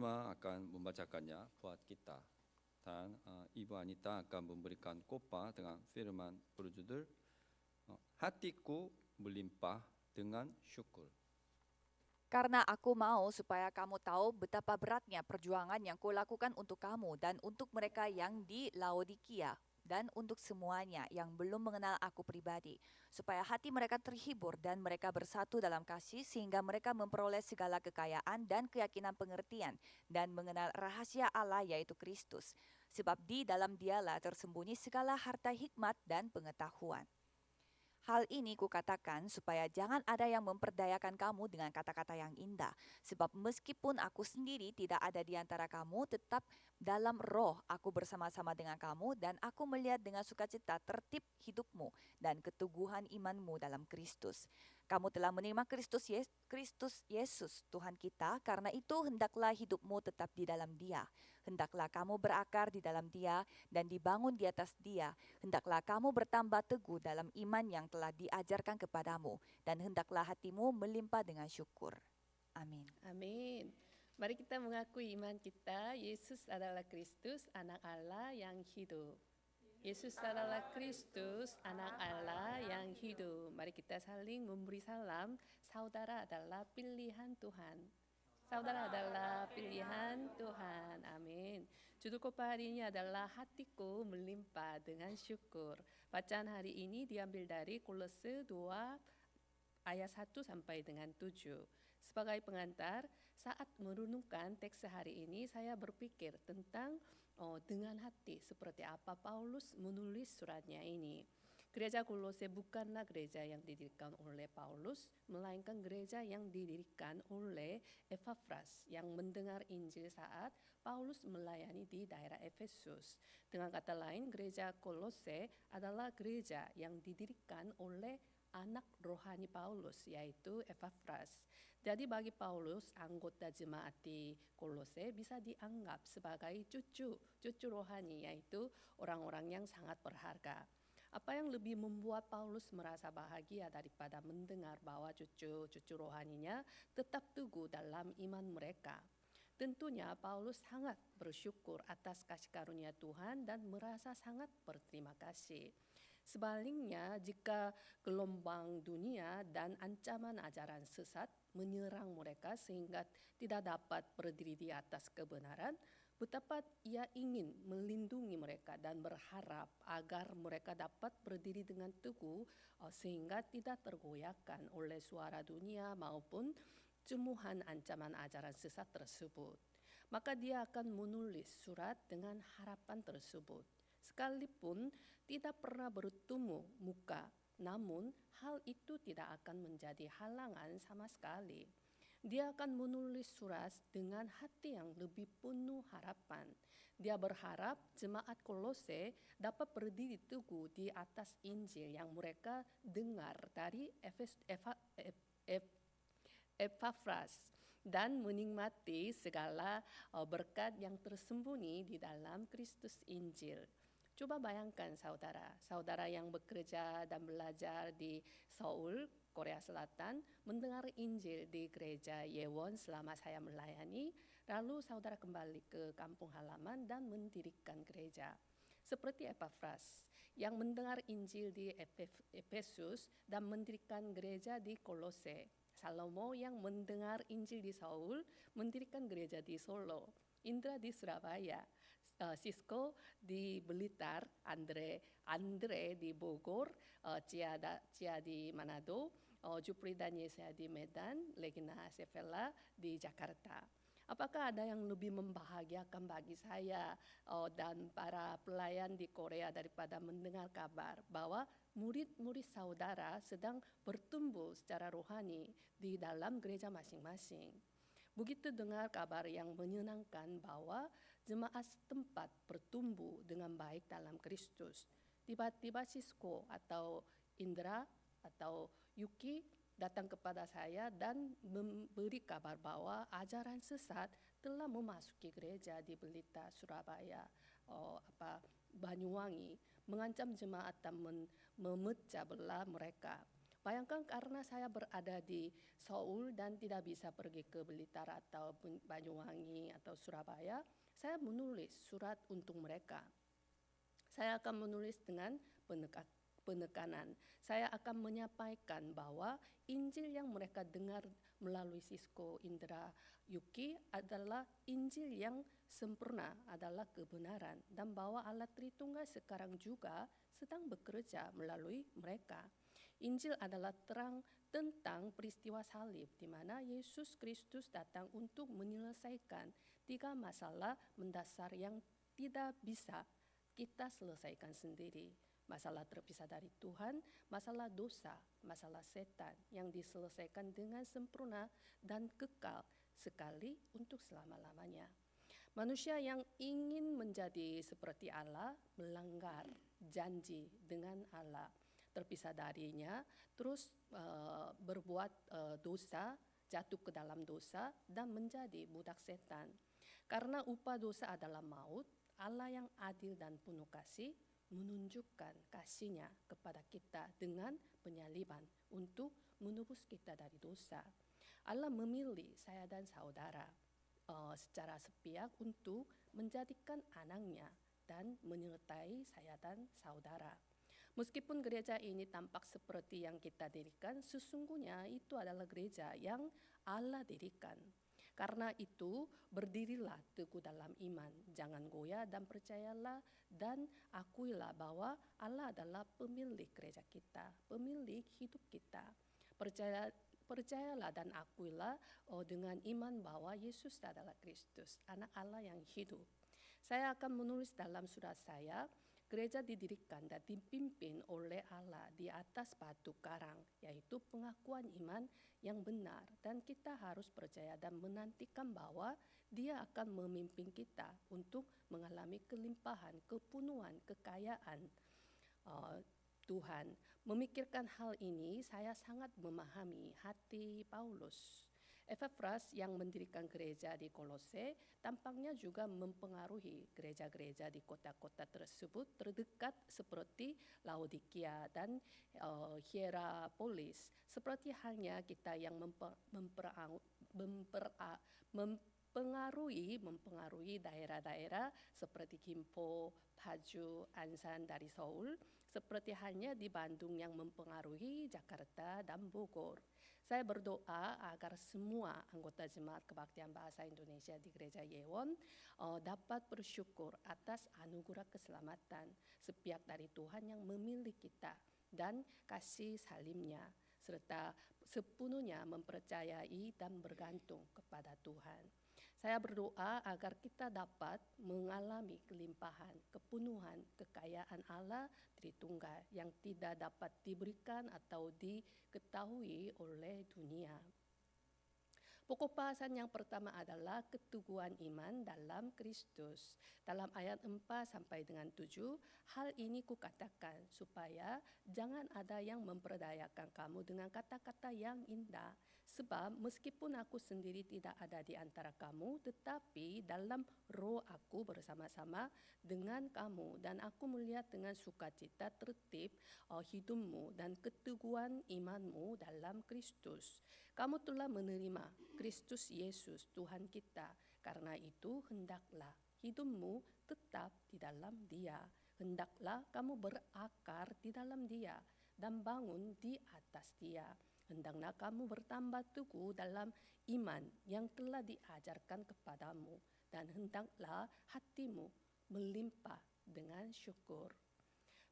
Anita akan membacakannya buat kita. Dan Ibu Anita akan memberikan khotbah dengan firman berjudul Hatiku Melimpah dengan Syukur. Karena aku mau supaya kamu tahu betapa beratnya perjuangan yang kulakukan untuk kamu dan untuk mereka yang di Laodikia dan untuk semuanya yang belum mengenal aku pribadi, supaya hati mereka terhibur dan mereka bersatu dalam kasih sehingga mereka memperoleh segala kekayaan dan keyakinan pengertian dan mengenal rahasia Allah yaitu Kristus. Sebab di dalam Dialah tersembunyi segala harta hikmat dan pengetahuan. Hal ini kukatakan supaya jangan ada yang memperdayakan kamu dengan kata-kata yang indah. Sebab meskipun aku sendiri tidak ada di antara kamu, tetap dalam roh aku bersama-sama dengan kamu dan aku melihat dengan sukacita tertib hidupmu dan keteguhan imanmu dalam Kristus. Kamu telah menerima Kristus Yesus Tuhan kita, karena itu hendaklah hidupmu tetap di dalam Dia. Hendaklah kamu berakar di dalam Dia dan dibangun di atas Dia. Hendaklah kamu bertambah teguh dalam iman yang telah diajarkan kepadamu, dan hendaklah hatimu melimpah dengan syukur. Amin. Amin. Mari kita mengakui iman kita, Yesus adalah Kristus, anak Allah yang hidup. Yesus adalah Kristus, anak Allah yang hidup. Mari kita saling memberi salam. Saudara adalah pilihan Tuhan. Saudara adalah pilihan Tuhan. Amin. Judul khotbah hari ini adalah Hatiku Melimpah dengan Syukur. Bacaan hari ini diambil dari Kolose 2 ayat 1 sampai dengan 7. Sebagai pengantar, saat merenungkan teks hari ini, saya berpikir tentang dengan hati seperti apa Paulus menulis suratnya ini. Gereja Kolose bukanlah gereja yang didirikan oleh Paulus, melainkan gereja yang didirikan oleh Epafras yang mendengar Injil saat Paulus melayani di daerah Efesus. Dengan kata lain, gereja Kolose adalah gereja yang didirikan oleh anak rohani Paulus, yaitu Epafras. Jadi bagi Paulus, anggota jemaat di Kolose bisa dianggap sebagai cucu rohani, yaitu orang-orang yang sangat berharga. Apa yang lebih membuat Paulus merasa bahagia daripada mendengar bahwa cucu rohaninya tetap teguh dalam iman mereka? Tentunya Paulus sangat bersyukur atas kasih karunia Tuhan dan merasa sangat berterima kasih. Sebaliknya, jika gelombang dunia dan ancaman ajaran sesat menyerang mereka sehingga tidak dapat berdiri di atas kebenaran, betapa ia ingin melindungi mereka dan berharap agar mereka dapat berdiri dengan teguh sehingga tidak tergoyahkan oleh suara dunia maupun cumuhan ancaman ajaran sesat tersebut. Maka dia akan menulis surat dengan harapan tersebut. Sekalipun tidak pernah bertemu muka, namun hal itu tidak akan menjadi halangan sama sekali. Dia akan menulis surat dengan hati yang lebih penuh harapan. Dia berharap jemaat Kolose dapat berdiri teguh di atas Injil yang mereka dengar dari Epafras dan menikmati segala berkat yang tersembunyi di dalam Kristus Injil. Coba bayangkan saudara yang bekerja dan belajar di Seoul, Korea Selatan, mendengar Injil di gereja Yewon selama saya melayani, lalu saudara kembali ke kampung halaman dan mendirikan gereja. Seperti Epafras yang mendengar Injil di Efesus dan mendirikan gereja di Kolose. Salomo yang mendengar Injil di Seoul, mendirikan gereja di Solo. Indra di Surabaya, Sisko di Blitar, Andre di Bogor, Cia di Manado, Jupri dan Yesaya di Medan, Legina Sevela di Jakarta. Apakah ada yang lebih membahagiakan bagi saya dan para pelayan di Korea daripada mendengar kabar bahwa murid-murid saudara sedang bertumbuh secara rohani di dalam gereja masing-masing? Begitu dengar kabar yang menyenangkan bahwa jemaat setempat bertumbuh dengan baik dalam Kristus, tiba-tiba Sisko atau Indra atau Yuki datang kepada saya dan memberi kabar bahwa ajaran sesat telah memasuki gereja di Blitar, Surabaya, Banyuwangi, mengancam jemaat dan memecah belah mereka. Bayangkan karena saya berada di Seoul dan tidak bisa pergi ke Blitar atau Banyuwangi atau Surabaya, saya menulis surat untuk mereka. Saya akan menulis dengan penekanan. Saya akan menyampaikan bahwa Injil yang mereka dengar melalui Sisko Indra Yuki adalah Injil yang sempurna, adalah kebenaran, dan bahwa Allah Tritunggal sekarang juga sedang bekerja melalui mereka. Injil adalah terang tentang peristiwa salib di mana Yesus Kristus datang untuk menyelesaikan 3 masalah mendasar yang tidak bisa kita selesaikan sendiri. Masalah terpisah dari Tuhan, masalah dosa, masalah setan yang diselesaikan dengan sempurna dan kekal sekali untuk selama-lamanya. Manusia yang ingin menjadi seperti Allah melanggar janji dengan Allah, terpisah darinya, terus berbuat dosa, jatuh ke dalam dosa, dan menjadi budak setan. Karena upah dosa adalah maut, Allah yang adil dan penuh kasih menunjukkan kasih-Nya kepada kita dengan penyaliban untuk menebus kita dari dosa. Allah memilih saya dan saudara secara sepihak untuk menjadikan anaknya dan menyertai saya dan saudara. Meskipun gereja ini tampak seperti yang kita dirikan, sesungguhnya itu adalah gereja yang Allah dirikan. Karena itu, berdirilah teguh dalam iman, jangan goyah dan percayalah dan akuilah bahwa Allah adalah pemilik gereja kita, pemilik hidup kita. Percayalah dan akuilah dengan iman bahwa Yesus adalah Kristus, anak Allah yang hidup. Saya akan menulis dalam surat saya, gereja didirikan dan dipimpin oleh Allah di atas batu karang, yaitu pengakuan iman yang benar. Dan kita harus percaya dan menantikan bahwa Dia akan memimpin kita untuk mengalami kelimpahan, kepenuhan, kekayaan Tuhan. Memikirkan hal ini, saya sangat memahami hati Paulus. Epafras yang mendirikan gereja di Kolose tampaknya juga mempengaruhi gereja-gereja di kota-kota tersebut terdekat seperti Laodikia dan Hierapolis. Seperti halnya kita yang mempengaruhi daerah-daerah seperti Gimpo, Paju, Ansan dari Seoul, seperti halnya di Bandung yang mempengaruhi Jakarta dan Bogor. Saya berdoa agar semua anggota Jemaat Kebaktian Bahasa Indonesia di Gereja Yewon dapat bersyukur atas anugerah keselamatan sepihak dari Tuhan yang memilih kita dan kasih salibnya, serta sepenuhnya mempercayai dan bergantung kepada Tuhan. Saya berdoa agar kita dapat mengalami kelimpahan, kepenuhan, kekayaan Allah Tritunggal yang tidak dapat diberikan atau diketahui oleh dunia. Pokok bahasan yang pertama adalah keteguhan iman dalam Kristus. Dalam ayat 4 sampai dengan 7, hal ini kukatakan supaya jangan ada yang memperdayakan kamu dengan kata-kata yang indah. Sebab meskipun aku sendiri tidak ada di antara kamu, tetapi dalam roh aku bersama-sama dengan kamu. Dan aku melihat dengan sukacita tertib hidupmu dan keteguhan imanmu dalam Kristus. Kamu telah menerima Kristus Yesus Tuhan kita. Karena itu hendaklah hidupmu tetap di dalam Dia. Hendaklah kamu berakar di dalam Dia dan bangun di atas Dia. Hendaklah kamu bertambah teguh dalam iman yang telah diajarkan kepadamu, dan hendaklah hatimu melimpah dengan syukur.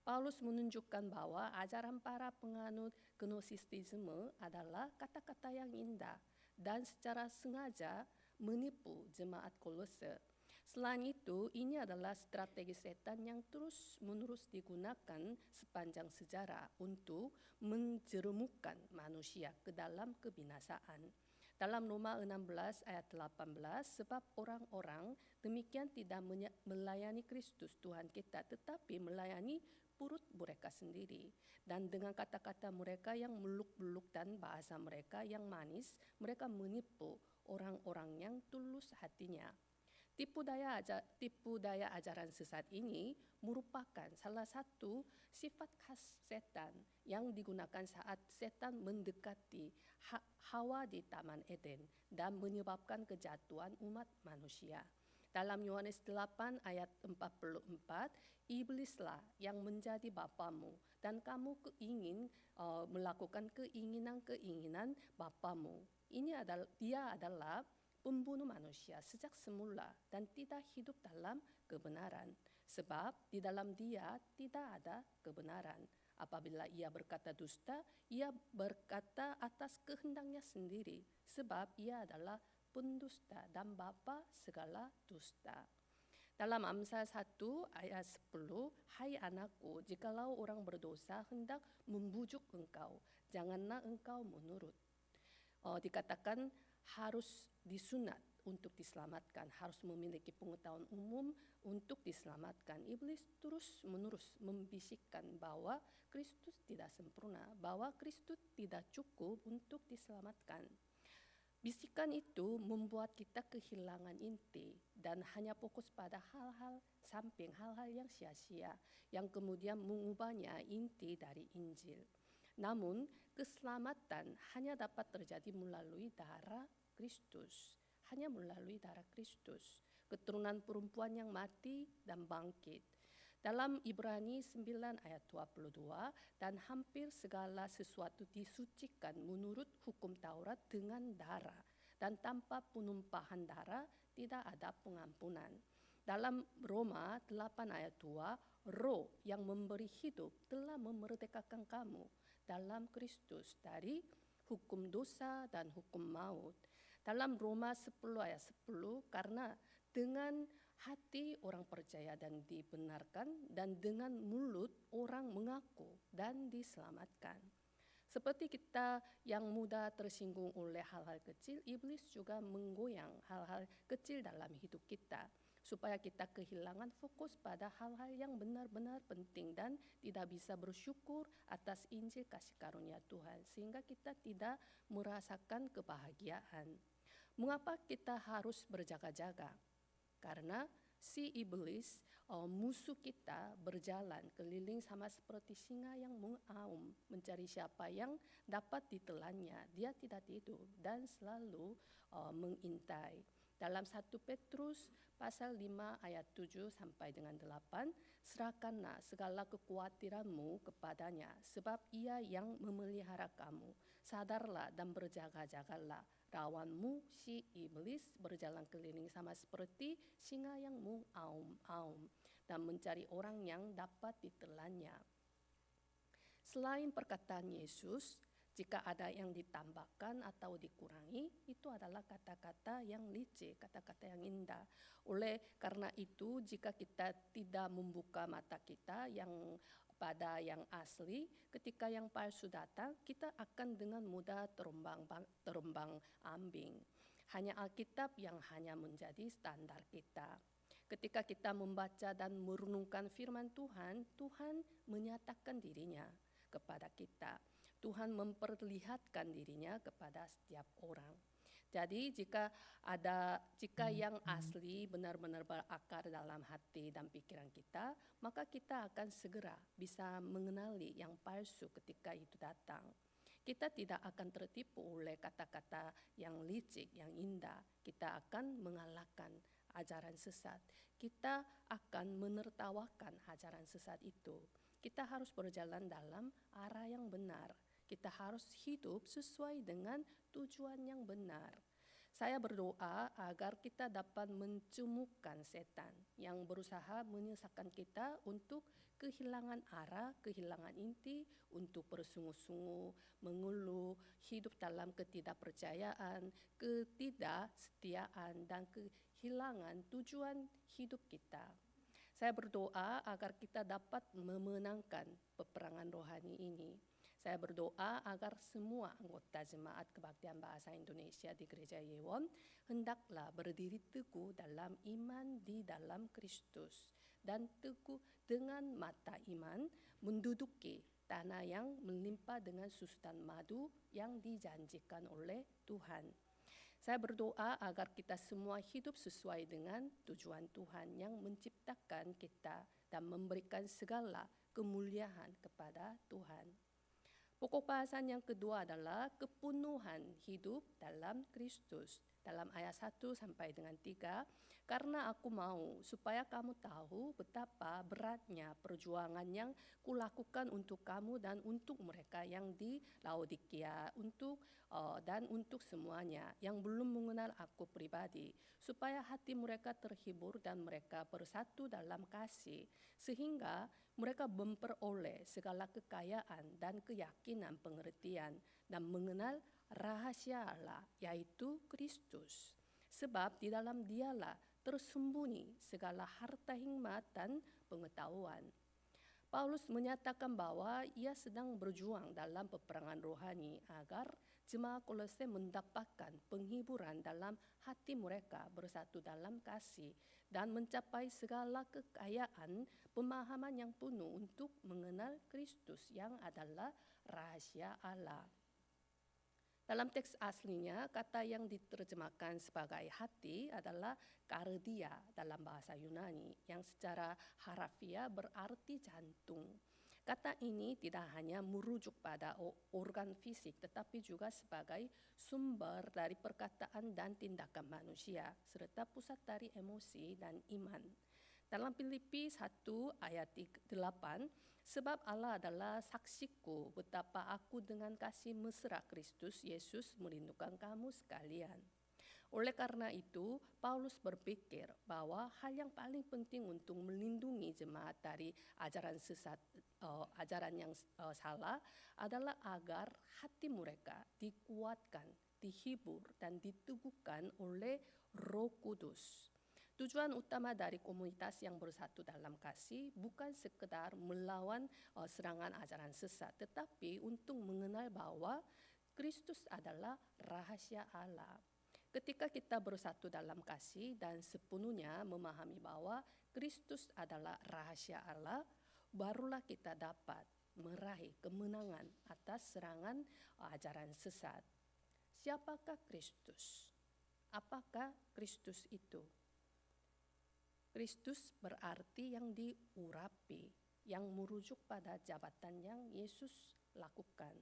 Paulus menunjukkan bahwa ajaran para penganut gnostisisme adalah kata-kata yang indah dan secara sengaja menipu jemaat Kolose. Selain itu, ini adalah strategi setan yang terus-menerus digunakan sepanjang sejarah untuk menjerumuskan manusia ke dalam kebinasaan. Dalam Roma 16 ayat 18, sebab orang-orang demikian tidak melayani Kristus Tuhan kita, tetapi melayani perut mereka sendiri. Dan dengan kata-kata mereka yang meluk-beluk dan bahasa mereka yang manis, mereka menipu orang-orang yang tulus hatinya. Tipu daya ajaran sesat ini merupakan salah satu sifat khas setan yang digunakan saat setan mendekati Hawa di Taman Eden dan menyebabkan kejatuhan umat manusia. Dalam Yohanes 8 ayat 44, iblislah yang menjadi bapamu dan kamu ingin melakukan keinginan-keinginan bapamu. Dia adalah pembunuh manusia sejak semula dan tidak hidup dalam kebenaran. Sebab di dalam dia tidak ada kebenaran. Apabila ia berkata dusta, ia berkata atas kehendaknya sendiri. Sebab ia adalah pendusta dan bapa segala dusta. Dalam Amsal 1 ayat 10, hai anakku, jikalau orang berdosa hendak membujuk engkau, janganlah engkau menurut. Dikatakan harus disunat untuk diselamatkan, harus memiliki pengetahuan umum untuk diselamatkan. Iblis terus-menerus membisikkan bahwa Kristus tidak sempurna, bahwa Kristus tidak cukup untuk diselamatkan. Bisikan itu membuat kita kehilangan inti dan hanya fokus pada hal-hal samping, hal-hal yang sia-sia, yang kemudian mengubahnya inti dari Injil. Namun, keselamatan hanya dapat terjadi melalui darah Kristus. Hanya melalui darah Kristus. Keturunan perempuan yang mati dan bangkit. Dalam Ibrani 9 ayat 22, dan hampir segala sesuatu disucikan menurut hukum Taurat dengan darah. Dan tanpa penumpahan darah tidak ada pengampunan. Dalam Roma 8 ayat 2, Roh yang memberi hidup telah memerdekakan kamu dalam Kristus dari hukum dosa dan hukum maut. Dalam Roma 10 ayat 10, karena dengan hati orang percaya dan dibenarkan, dan dengan mulut orang mengaku dan diselamatkan. Seperti kita yang mudah tersinggung oleh hal-hal kecil, iblis juga menggoyang hal-hal kecil dalam hidup kita, supaya kita kehilangan fokus pada hal-hal yang benar-benar penting dan tidak bisa bersyukur atas Injil kasih karunia Tuhan, sehingga kita tidak merasakan kebahagiaan. Mengapa kita harus berjaga-jaga? Karena si iblis, musuh kita, berjalan keliling sama seperti singa yang mengaum, mencari siapa yang dapat ditelannya. Dia tidak tidur dan selalu mengintai. Dalam 1 Petrus pasal 5 ayat 7 sampai dengan 8, serahkanlah segala kekhawatiranmu kepadanya, sebab ia yang memelihara kamu. Sadarlah dan berjaga-jagalah. Lawanmu si iblis berjalan keliling sama seperti singa yang mengaum-aum dan mencari orang yang dapat ditelannya. Selain perkataan Yesus, jika ada yang ditambahkan atau dikurangi, itu adalah kata-kata yang licik, kata-kata yang indah. Oleh karena itu, jika kita tidak membuka mata kita yang pada yang asli, ketika yang palsu datang, kita akan dengan mudah terombang-ambing. Hanya Alkitab yang hanya menjadi standar kita. Ketika kita membaca dan merenungkan firman Tuhan, Tuhan menyatakan dirinya kepada kita. Tuhan memperlihatkan dirinya kepada setiap orang. Jadi jika yang asli benar-benar berakar dalam hati dan pikiran kita, maka kita akan segera bisa mengenali yang palsu ketika itu datang. Kita tidak akan tertipu oleh kata-kata yang licik, yang indah. Kita akan mengalahkan ajaran sesat. Kita akan menertawakan ajaran sesat itu. Kita harus berjalan dalam arah yang benar. Kita harus hidup sesuai dengan tujuan yang benar. Saya berdoa agar kita dapat mencemukkan setan yang berusaha menyesatkan kita untuk kehilangan arah, kehilangan inti, untuk bersungguh-sungguh, mengeluh, hidup dalam ketidakpercayaan, ketidaksetiaan, dan kehilangan tujuan hidup kita. Saya berdoa agar kita dapat memenangkan peperangan rohani ini. Saya berdoa agar semua anggota Jemaat Kebaktian Bahasa Indonesia di Gereja Yewon hendaklah berdiri teguh dalam iman di dalam Kristus dan teguh dengan mata iman menduduki tanah yang melimpah dengan susu dan madu yang dijanjikan oleh Tuhan. Saya berdoa agar kita semua hidup sesuai dengan tujuan Tuhan yang menciptakan kita dan memberikan segala kemuliaan kepada Tuhan. Pokok bahasan yang kedua adalah kepenuhan hidup dalam Kristus. Dalam ayat 1 sampai dengan 3, karena aku mau supaya kamu tahu betapa beratnya perjuangan yang kulakukan untuk kamu dan untuk mereka yang di Laodikia, dan untuk semuanya yang belum mengenal aku pribadi, supaya hati mereka terhibur dan mereka bersatu dalam kasih, sehingga mereka memperoleh segala kekayaan dan keyakinan pengertian dan mengenal rahasia Allah, yaitu Kristus. Sebab di dalam Dialah tersembunyi segala harta hikmat dan pengetahuan. Paulus menyatakan bahwa ia sedang berjuang dalam peperangan rohani agar jemaat Kolose mendapatkan penghiburan dalam hati mereka bersatu dalam kasih dan mencapai segala kekayaan pemahaman yang penuh untuk mengenal Kristus yang adalah rahasia Allah. Dalam teks aslinya, kata yang diterjemahkan sebagai hati adalah kardia dalam bahasa Yunani, yang secara harafiah berarti jantung. Kata ini tidak hanya merujuk pada organ fisik, tetapi juga sebagai sumber dari perkataan dan tindakan manusia, serta pusat dari emosi dan iman. Dalam Filipi 1 ayat 8, sebab Allah adalah saksiku betapa aku dengan kasih mesra Kristus Yesus merindukan kamu sekalian. Oleh karena itu, Paulus berpikir bahwa hal yang paling penting untuk melindungi jemaat dari ajaran sesat, ajaran yang salah adalah agar hati mereka dikuatkan, dihibur, dan diteguhkan oleh Roh Kudus. Tujuan utama dari komunitas yang bersatu dalam kasih bukan sekedar melawan serangan ajaran sesat, tetapi untuk mengenal bahwa Kristus adalah rahasia Allah. Ketika kita bersatu dalam kasih dan sepenuhnya memahami bahwa Kristus adalah rahasia Allah, barulah kita dapat meraih kemenangan atas serangan ajaran sesat. Siapakah Kristus? Apakah Kristus itu? Kristus berarti yang diurapi, yang merujuk pada jabatan yang Yesus lakukan.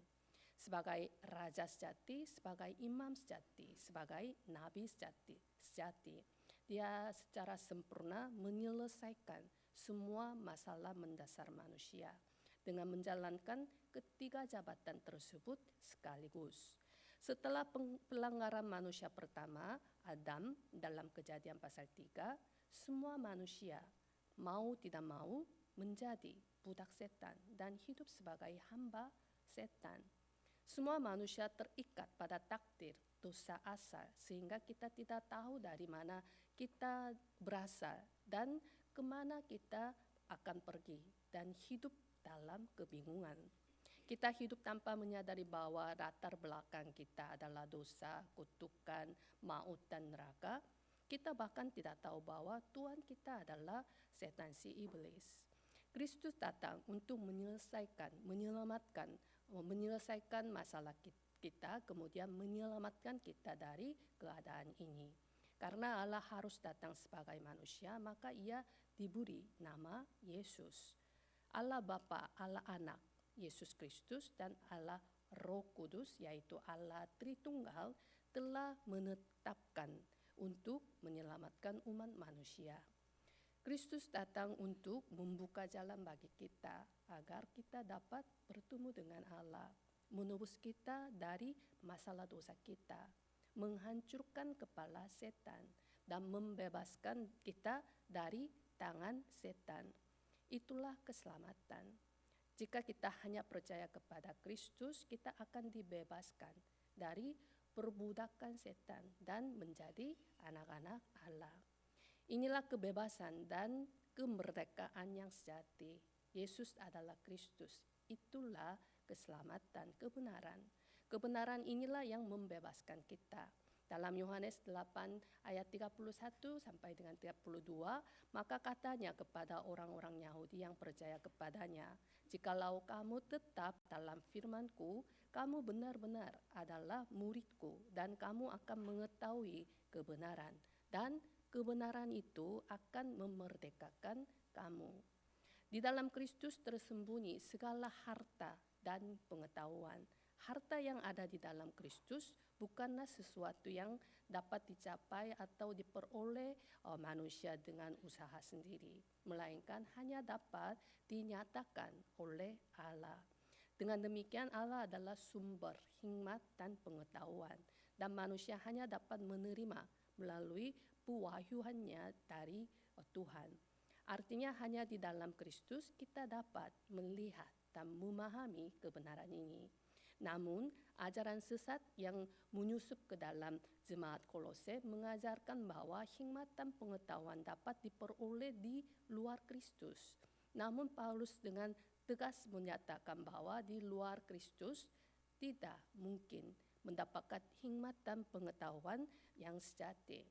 Sebagai Raja sejati, sebagai Imam sejati, sebagai Nabi sejati. Dia secara sempurna menyelesaikan semua masalah mendasar manusia dengan menjalankan ketiga jabatan tersebut sekaligus. Setelah pelanggaran manusia pertama, Adam, dalam Kejadian pasal 3, semua manusia mau tidak mau menjadi budak setan dan hidup sebagai hamba setan. Semua manusia terikat pada takdir dosa asal sehingga kita tidak tahu dari mana kita berasal dan kemana kita akan pergi dan hidup dalam kebingungan. Kita hidup tanpa menyadari bahwa latar belakang kita adalah dosa, kutukan, maut, dan neraka. Kita bahkan tidak tahu bahwa Tuhan kita adalah setan si iblis. Kristus datang untuk menyelesaikan masalah kita, kemudian menyelamatkan kita dari keadaan ini. Karena Allah harus datang sebagai manusia, maka ia diberi nama Yesus. Allah Bapa, Allah Anak, Yesus Kristus, dan Allah Roh Kudus, yaitu Allah Tritunggal, telah menetapkan untuk menyelamatkan umat manusia. Kristus datang untuk membuka jalan bagi kita agar kita dapat bertemu dengan Allah, menebus kita dari masalah dosa kita, menghancurkan kepala setan, dan membebaskan kita dari tangan setan. Itulah keselamatan. Jika kita hanya percaya kepada Kristus, kita akan dibebaskan dari perbudakan setan dan menjadi anak-anak Allah. Inilah kebebasan dan kemerdekaan yang sejati. Yesus adalah Kristus. Itulah keselamatan, kebenaran. Kebenaran inilah yang membebaskan kita. Dalam Yohanes 8 ayat 31 sampai dengan 32, maka katanya kepada orang-orang Yahudi yang percaya kepadanya, "Jikalau kamu tetap dalam firman-Ku, kamu benar-benar adalah muridku dan kamu akan mengetahui kebenaran. Dan kebenaran itu akan memerdekakan kamu. Di dalam Kristus tersembunyi segala harta dan pengetahuan. Harta yang ada di dalam Kristus bukanlah sesuatu yang dapat dicapai atau diperoleh manusia dengan usaha sendiri, melainkan hanya dapat dinyatakan oleh Allah. Dengan demikian Allah adalah sumber hikmat dan pengetahuan, dan manusia hanya dapat menerima melalui pewahyuannya dari Tuhan. Artinya hanya di dalam Kristus kita dapat melihat dan memahami kebenaran ini. Namun, ajaran sesat yang menyusup ke dalam jemaat Kolose mengajarkan bahwa hikmat dan pengetahuan dapat diperoleh di luar Kristus. Namun Paulus dengan tegas menyatakan bahwa di luar Kristus tidak mungkin mendapatkan hikmat dan pengetahuan yang sejati.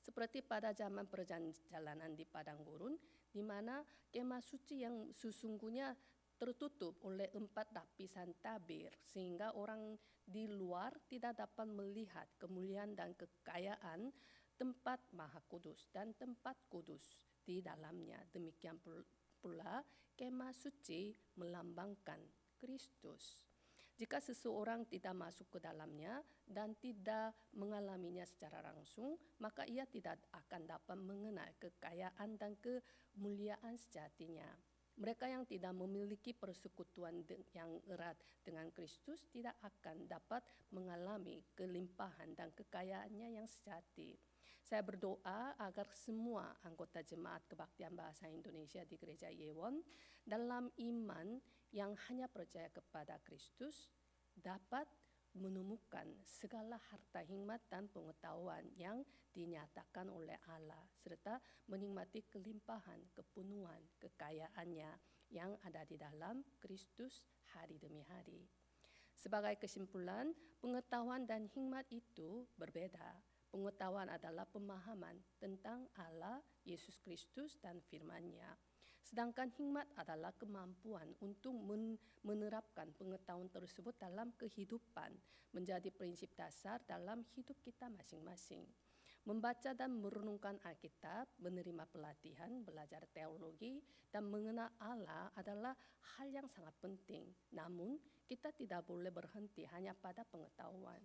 Seperti pada zaman perjalanan di padang gurun, di mana kemah suci yang sesungguhnya tertutup oleh 4 lapisan tabir, sehingga orang di luar tidak dapat melihat kemuliaan dan kekayaan tempat Maha Kudus dan tempat kudus di dalamnya. Demikian pula kemah suci melambangkan Kristus. Jika seseorang tidak masuk ke dalamnya dan tidak mengalaminya secara langsung, maka ia tidak akan dapat mengenal kekayaan dan kemuliaan sejatinya. Mereka yang tidak memiliki persekutuan yang erat dengan Kristus tidak akan dapat mengalami kelimpahan dan kekayaannya yang sejati. Saya berdoa agar semua anggota Jemaat Kebaktian Bahasa Indonesia di Gereja Yewon dalam iman yang hanya percaya kepada Kristus dapat menemukan segala harta hikmat dan pengetahuan yang dinyatakan oleh Allah, serta menikmati kelimpahan, kepenuhan, kekayaannya yang ada di dalam Kristus hari demi hari. Sebagai kesimpulan, pengetahuan dan hikmat itu berbeda. Pengetahuan adalah pemahaman tentang Allah, Yesus Kristus, dan firman-Nya. Sedangkan hikmat adalah kemampuan untuk menerapkan pengetahuan tersebut dalam kehidupan, menjadi prinsip dasar dalam hidup kita masing-masing. Membaca dan merenungkan Alkitab, menerima pelatihan, belajar teologi, dan mengenal Allah adalah hal yang sangat penting. Namun, kita tidak boleh berhenti hanya pada pengetahuan.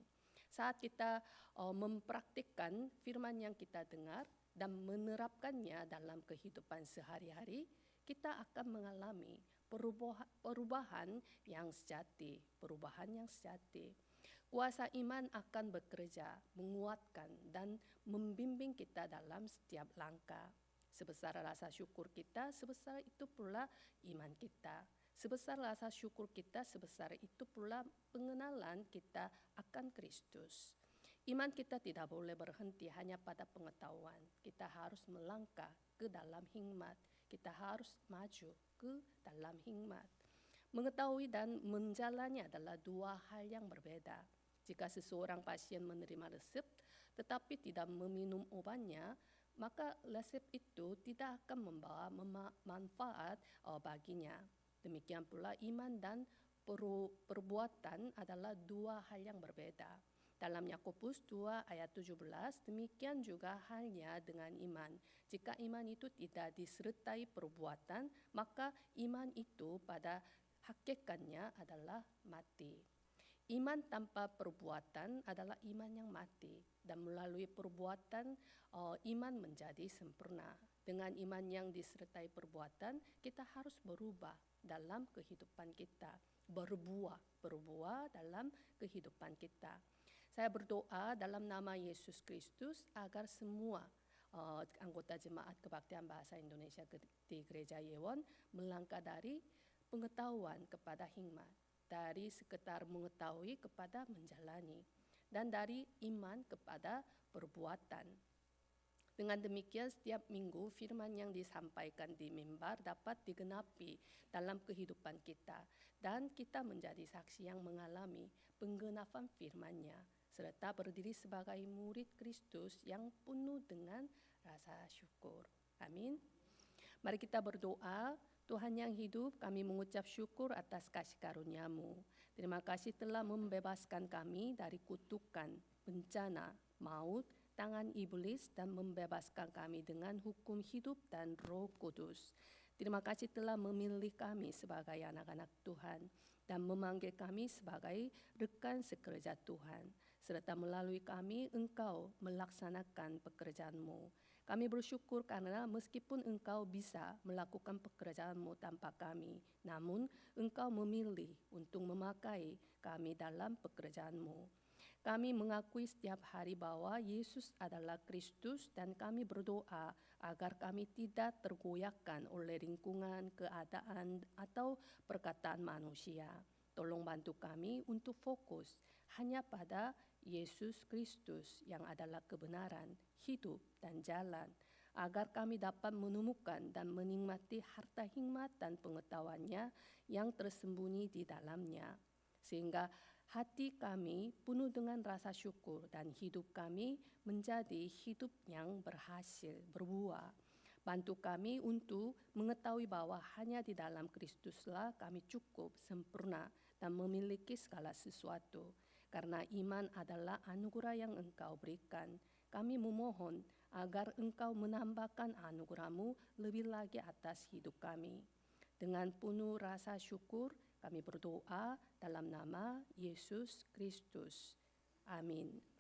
Saat kita mempraktikkan firman yang kita dengar dan menerapkannya dalam kehidupan sehari-hari, kita akan mengalami perubahan yang sejati, Kuasa iman akan bekerja, menguatkan dan membimbing kita dalam setiap langkah. Sebesar rasa syukur kita, sebesar itu pula iman kita. Sebesar rasa syukur kita, sebesar itu pula pengenalan kita akan Kristus. Iman kita tidak boleh berhenti hanya pada pengetahuan. Kita harus melangkah ke dalam hikmat. Kita harus maju ke dalam hikmat. Mengetahui dan menjalani adalah 2 hal yang berbeda. Jika seseorang pasien menerima resep tetapi tidak meminum obatnya, maka resep itu tidak akan membawa manfaat baginya. Demikian pula iman dan perbuatan adalah 2 hal yang berbeda. Dalam Yakobus 2 ayat 17, demikian juga halnya dengan iman. Jika iman itu tidak disertai perbuatan, maka iman itu pada hakikatnya adalah mati. Iman tanpa perbuatan adalah iman yang mati, dan melalui perbuatan iman menjadi sempurna. Dengan iman yang disertai perbuatan, kita harus berubah dalam kehidupan kita, berbuah dalam kehidupan kita. Saya berdoa dalam nama Yesus Kristus agar semua anggota Jemaat Kebaktian Bahasa Indonesia di Gereja Yewon melangkah dari pengetahuan kepada hikmat, dari sekedar mengetahui kepada menjalani, dan dari iman kepada perbuatan. Dengan demikian, setiap minggu firman yang disampaikan di mimbar dapat digenapi dalam kehidupan kita, dan kita menjadi saksi yang mengalami penggenapan firman-Nya, serta berdiri sebagai murid Kristus yang penuh dengan rasa syukur. Amin. Mari kita berdoa Tuhan yang hidup, kami mengucap syukur atas kasih karunia-Mu. Terima kasih telah membebaskan kami dari kutukan, bencana, maut, tangan iblis, dan membebaskan kami dengan hukum hidup dan Roh Kudus. Terima kasih telah memilih kami sebagai anak-anak Tuhan dan memanggil kami sebagai rekan sekerja Tuhan, serta melalui kami Engkau melaksanakan pekerjaan-Mu. Kami bersyukur karena meskipun Engkau bisa melakukan pekerjaan-Mu tanpa kami, namun Engkau memilih untuk memakai kami dalam pekerjaan-Mu. Kami mengakui setiap hari bahwa Yesus adalah Kristus dan kami berdoa agar kami tidak tergoyahkan oleh lingkungan, keadaan, atau perkataan manusia. Tolong bantu kami untuk fokus hanya pada Yesus Kristus yang adalah kebenaran, hidup, dan jalan, agar kami dapat menemukan dan menikmati harta hikmat dan pengetahuannya yang tersembunyi di dalamnya. Sehingga hati kami penuh dengan rasa syukur dan hidup kami menjadi hidup yang berhasil, berbuah. Bantu kami untuk mengetahui bahwa hanya di dalam Kristuslah kami cukup, sempurna, dan memiliki segala sesuatu. Karena iman adalah anugerah yang Engkau berikan. Kami memohon agar Engkau menambahkan anugerah-Mu lebih lagi atas hidup kami. Dengan penuh rasa syukur, kami berdoa dalam nama Yesus Kristus. Amin.